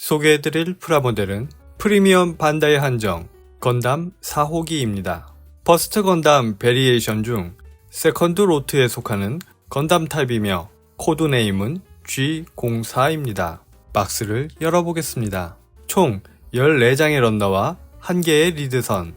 소개해드릴 프라모델은 프리미엄 반다이 한정 건담 4호기입니다. 퍼스트 건담 베리에이션 중 세컨드 로트에 속하는 건담 타입이며 코드네임은 G04입니다. 박스를 열어보겠습니다. 총 14장의 런너와 1개의 리드선,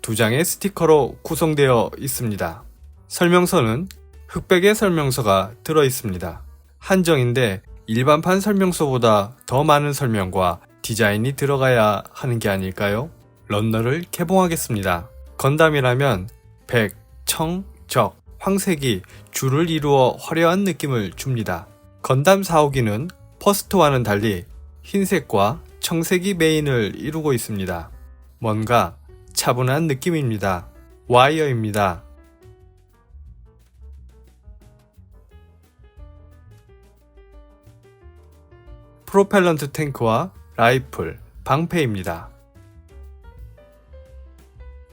2장의 스티커로 구성되어 있습니다. 설명서는 흑백의 설명서가 들어있습니다. 한정인데 일반판 설명서보다 더 많은 설명과 디자인이 들어가야 하는 게 아닐까요? 런너를 개봉하겠습니다. 건담이라면 백, 청, 적, 황색이 줄을 이루어 화려한 느낌을 줍니다. 건담 4호기는 퍼스트와는 달리 흰색과 청색이 메인을 이루고 있습니다. 뭔가 차분한 느낌입니다. 와이어입니다. 프로펠런트 탱크와 라이플, 방패입니다.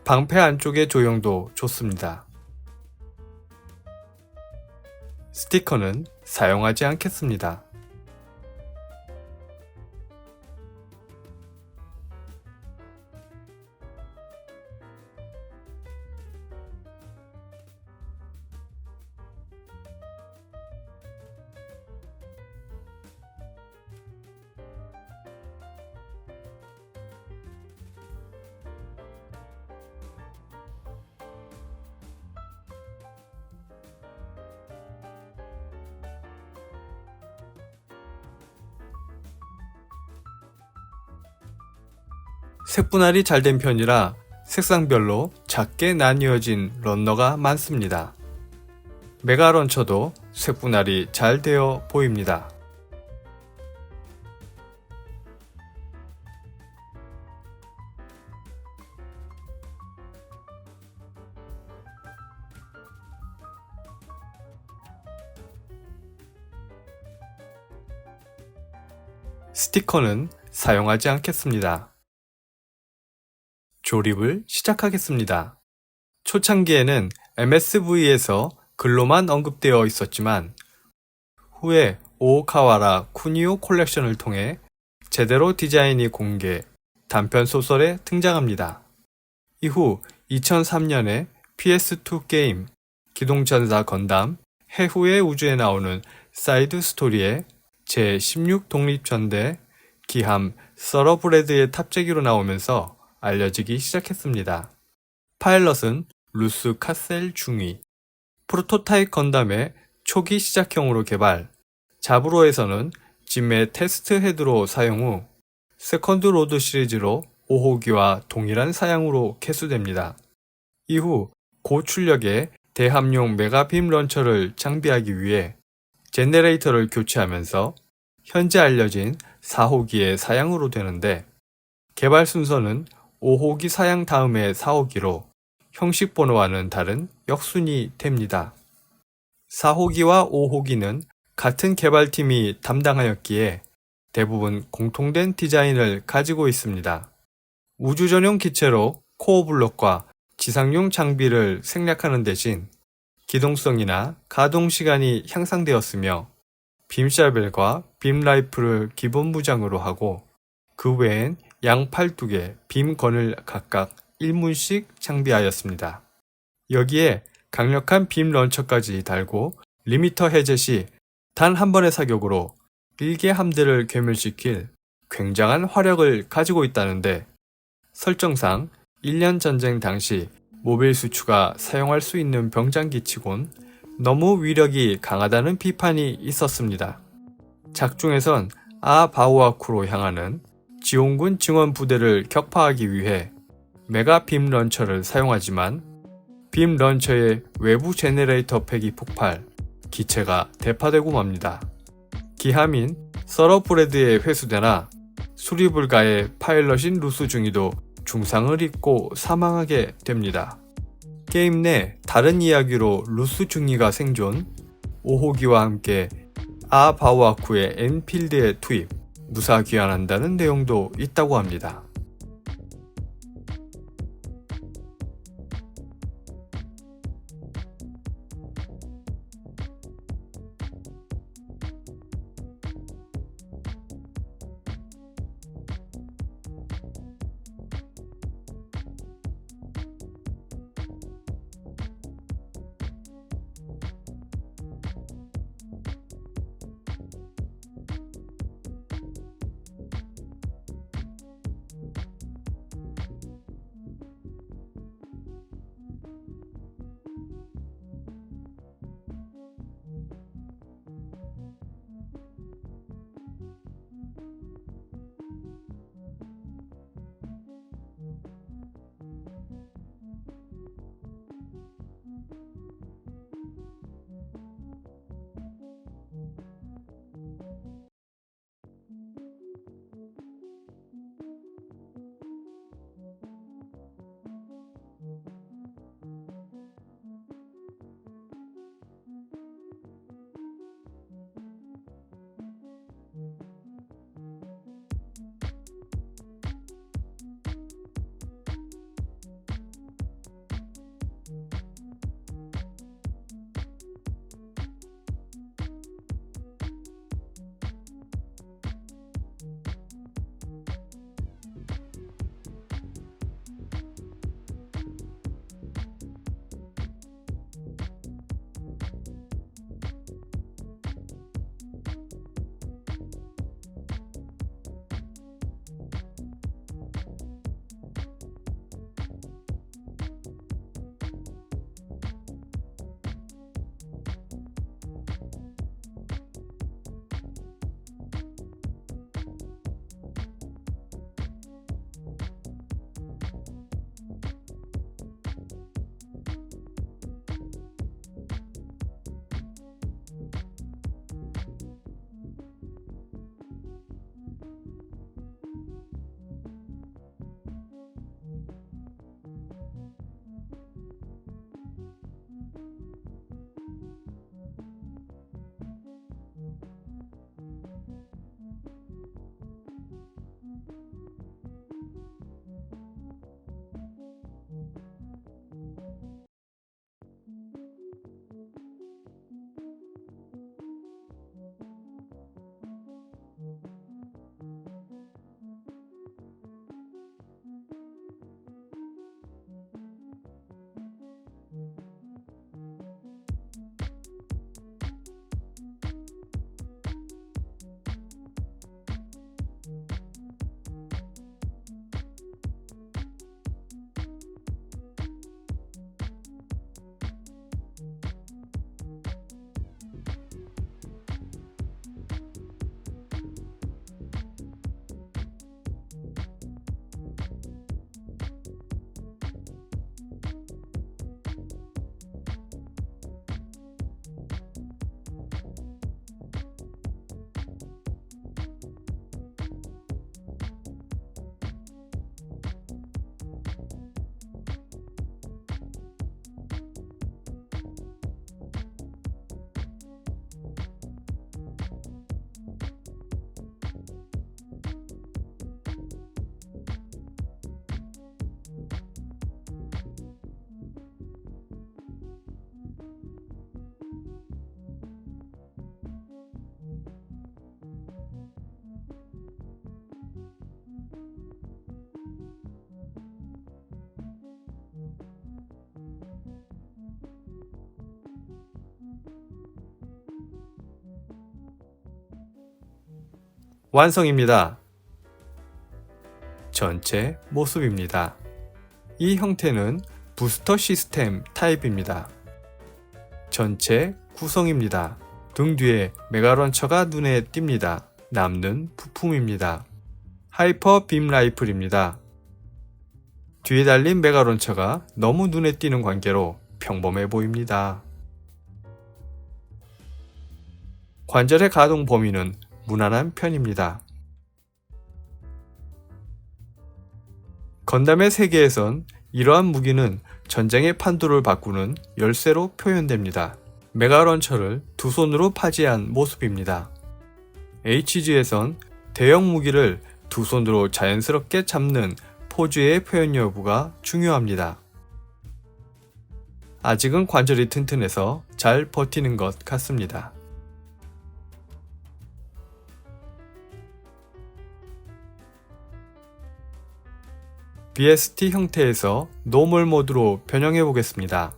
방패 안쪽의 조형도 좋습니다. 스티커는 사용하지 않겠습니다. 색분할이 잘 된 편이라 색상별로 작게 나뉘어진 런너가 많습니다. 메가 런처도 색분할이 잘 되어 보입니다. 스티커는 사용하지 않겠습니다. 조립을 시작하겠습니다. 초창기에는 MSV에서 글로만 언급되어 있었지만 후에 오오카와라 쿠니오 콜렉션을 통해 제대로 디자인이 공개, 단편 소설에 등장합니다. 이후 2003년에 PS2 게임 기동전사 건담 해후의 우주에 나오는 사이드 스토리에 제16 독립전대 기함 서러브레드의 탑재기로 나오면서 알려지기 시작했습니다. 파일럿은 루스 카셀 중위, 프로토타입 건담의 초기 시작형으로 개발, 자브로에서는 진매 테스트 헤드로 사용 후 세컨드 로드 시리즈로 5호기와 동일한 사양으로 개수됩니다. 이후 고출력의 대함용 메가빔 런처를 장비하기 위해 제네레이터를 교체하면서 현재 알려진 4호기의 사양으로 되는데 개발 순서는 5호기 사양 다음에 4호기로 형식 번호와는 다른 역순이 됩니다. 4호기와 5호기는 같은 개발팀이 담당하였기에 대부분 공통된 디자인을 가지고 있습니다. 우주 전용 기체로 코어 블록과 지상용 장비를 생략하는 대신 기동성이나 가동 시간이 향상되었으며 빔샤벨과 빔라이플을 기본 무장으로 하고 그 외엔 양 팔뚝에 빔건을 각각 1문씩 장비하였습니다. 여기에 강력한 빔 런처까지 달고 리미터 해제 시 단 한 번의 사격으로 1개 함대를 괴멸시킬 굉장한 화력을 가지고 있다는데 설정상 1년 전쟁 당시 모빌 수추가 사용할 수 있는 병장기치곤 너무 위력이 강하다는 비판이 있었습니다. 작중에선 아바오아쿠로 향하는 지원군 증원 부대를 격파하기 위해 메가 빔 런처를 사용하지만 빔 런처의 외부 제네레이터 팩이 폭발, 기체가 대파되고 맙니다. 기함인 서러브레드에 회수되나 수리불가의 파일럿인 루스 중위도 중상을 입고 사망하게 됩니다. 게임 내 다른 이야기로 루스 중위가 생존, 5호기와 함께 아바오아쿠의 엔필드에 투입, 무사 귀환한다는 내용도 있다고 합니다. 완성입니다. 전체 모습입니다. 이 형태는 부스터 시스템 타입입니다. 전체 구성입니다. 등 뒤에 메가런처가 눈에 띕니다. 남는 부품입니다. 하이퍼 빔 라이플입니다. 뒤에 달린 메가런처가 너무 눈에 띄는 관계로 평범해 보입니다. 관절의 가동 범위는 무난한 편입니다. 건담의 세계에선 이러한 무기는 전쟁의 판도를 바꾸는 열쇠로 표현됩니다. 메가런처를 두 손으로 파지한 모습입니다. HG에선 대형 무기를 두 손으로 자연스럽게 잡는 포즈의 표현 여부가 중요합니다. 아직은 관절이 튼튼해서 잘 버티는 것 같습니다. BST 형태에서 노멀 모드로 변형해 보겠습니다.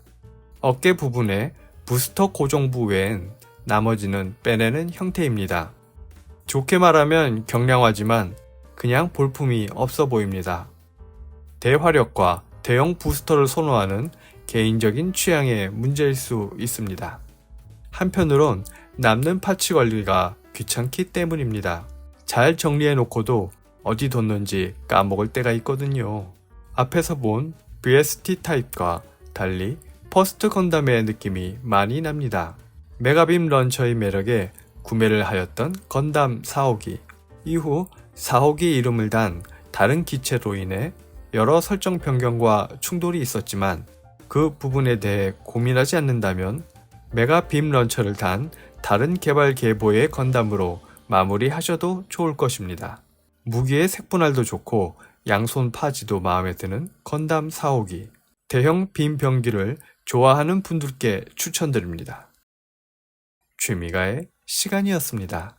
어깨 부분에 부스터 고정부 외엔 나머지는 빼내는 형태입니다. 좋게 말하면 경량화지만 그냥 볼품이 없어 보입니다. 대화력과 대형 부스터를 선호하는 개인적인 취향의 문제일 수 있습니다. 한편으론 남는 파츠 관리가 귀찮기 때문입니다. 잘 정리해 놓고도 어디 뒀는지 까먹을 때가 있거든요. 앞에서 본 BST 타입과 달리 퍼스트 건담의 느낌이 많이 납니다. 메가빔 런처의 매력에 구매를 하였던 건담 4호기, 이후 4호기 이름을 단 다른 기체로 인해 여러 설정 변경과 충돌이 있었지만 그 부분에 대해 고민하지 않는다면 메가빔 런처를 단 다른 개발 계보의 건담으로 마무리하셔도 좋을 것입니다. 무기의 색분할도 좋고 양손 파지도 마음에 드는 건담 4호기, 대형 빔 병기를 좋아하는 분들께 추천드립니다. 취미가의 시간이었습니다.